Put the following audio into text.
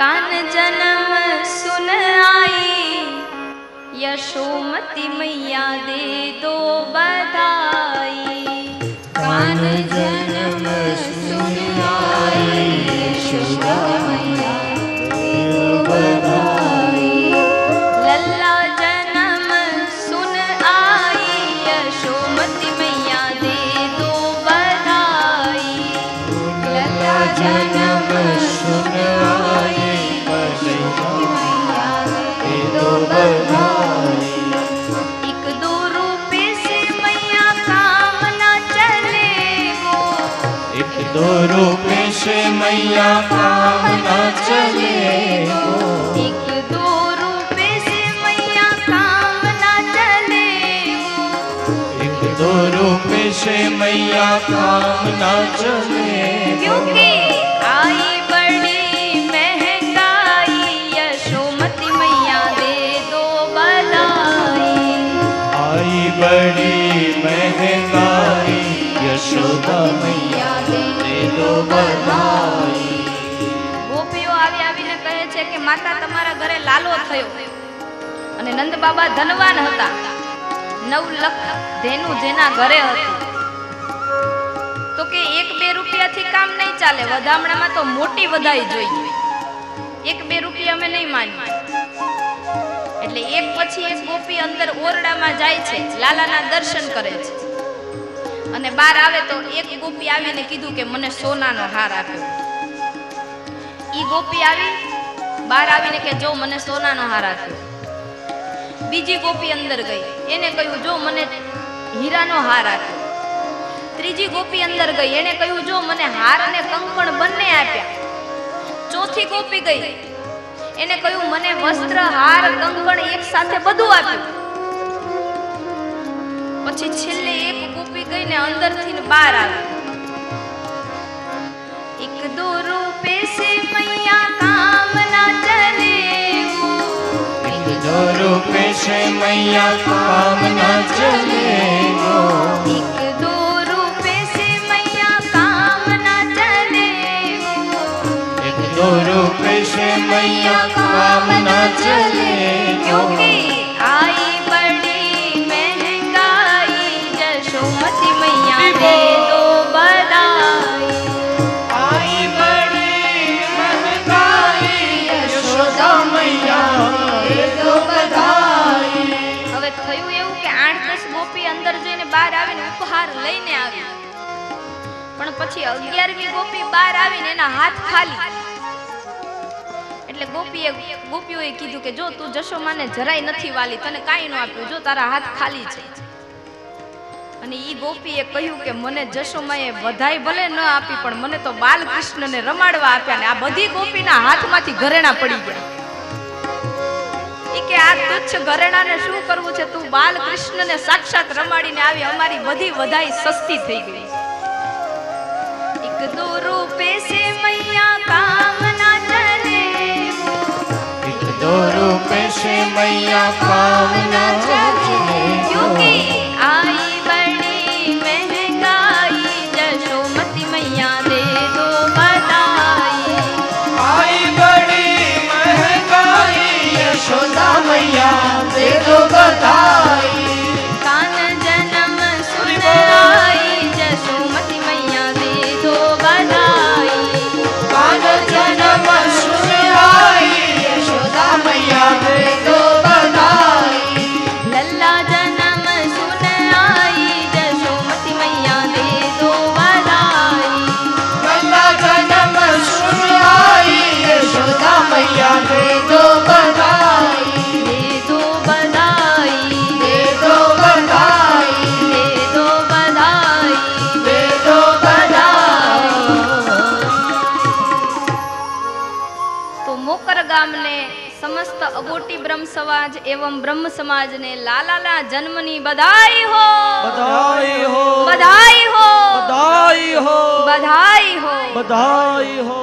कान जन्म सुन आई यशोमती मैया दे दो बधाई। कान जन्म सुन आई यशोदा मैया दे दो बधाई। लल्ला जन्म सुन आई यशोमती मैया दे दो बधाई। लल्ला जन्म सुन आई यशोदा मैया दे दो बधाई। एक दो रुपए से मैया काम ना चले गो। एक दो रुपए से मैया काम न चले गो। एक दो रुपए से मैया काम ना चले गो। एक दो रुपए से मैया काम न चले गो। क्योंकि आई बड़ी महंगाई यशोमती मैया दे दो बधाई। आई बड़ी महंगाई यशोदा मैया दे दो बधाई। ગોપીઓ આવી આવીને કહે છે કે માતા તમારા ઘરે લાલો થયો અને નંદ બાબા ધનવાન હતા, 9 લાખ ધેનું જેના ઘરે હતું, તો કે 1-2 રૂપિયાથી કામ નહીં ચાલે, વધામણામાં તો મોટી વધાઈ જોઈએ, 1-2 રૂપિયા અમે નહીં માનીએ। એટલે એક પછી એક ગોપી અંદર ઓરડામાં જાય છે, લાલાના દર્શન કરે છે અને બહાર આવે તો એક ગોપી આવીને કીધું કે મને સોનાનો હાર આપ્યો। ઈ ગોપી આવી બહાર આવીને કે જો મને સોનાનો હાર આપ્યો। બીજી ગોપી અંદર ગઈ, એને કહ્યું જો મને હીરાનો હાર આપ્યો। ત્રીજી ગોપી અંદર ગઈ, એને કહ્યું જો મને હાર અને કંકણ બંને આપ્યા। ચોથી ગોપી ગઈ, એને કહ્યું મને વસ્ત્ર હાર કંકણ એક સાથે બધું આપ્યું। પછી છેલ્લે એક ગોપી ગઈને અંદરથી ને બહાર આવી। 1-2 रुपए से मैया काम ना चले गो। 1-2 रुपए से मैया काम न चले गो। 1-2 रुपए से मैया काम ना चले गो। 1-2 रुपए से मैया काम न चले गो। क्योंकि आई बड़ी महंगाई यशोमती मैया दे दो बधाई। आई बड़ी महंगाई यशोदा मैया दे दो बधाई। હવે થયું એવું કે 8-10 ગોપી અંદર જઈને બહાર આવીને ઉપહાર લઈને આવી, પણ પછી 11મી ગોપી બહાર આવીને એના હાથ ખાલી। એટલે ગોપીઓએ કીધું કે જો તું જશોમાને જરાય નથી વાલી, તને કાંઈ ન આપ્યું, જો તારા હાથ ખાલી છે। અને ઈ ગોપીએ કહ્યું કે મને જશોમાએ વધાઈ ભલે ન આપી પણ મને તો બાલકૃષ્ણને રમાડવા આપ્યા ને આ બધી ગોપીના હાથમાંથી ઘરેણા પડી ગયા। ઈ કે આ તુચ્છ ઘરેણાને શું કરવું છે, તું બાલકૃષ્ણને સાક્ષાત રમાડીને આવી, અમારી બધી વધાઈ સસ્તી થઈ ગઈ। 1-2 रुपए से मैया काम ना चले गो। 1-2 रुपए से मैया काम न चले गो। क्योंकि आई बड़ी महंगाई यशोमती मैया दे दो बधाई। आई बड़ी महंगाई यशोदा मैया दे दो बधाई। कान जन्म सुन आई यशोमती मैया दे दो बधाई। कान जन्म सुन आई यशोदा मैया दे दो बधाई। लल्ला जन्म सुन आई यशोमती मैया दे दो बधाई। लल्ला जन्म सुन आई यशोदा मैया दे दो बधाई। दे दो बधाई। दे दो बधाई। दे दो बधाई। दे दो बधाई। तो मोकर गाम ने समस्त अगोटी ब्रह्म समाज एवं ब्रह्म समाज ने लालाला जन्मनी बधाई हो। बधाई हो बधाई हो। बधाई हो बधाई हो। बधाई हो।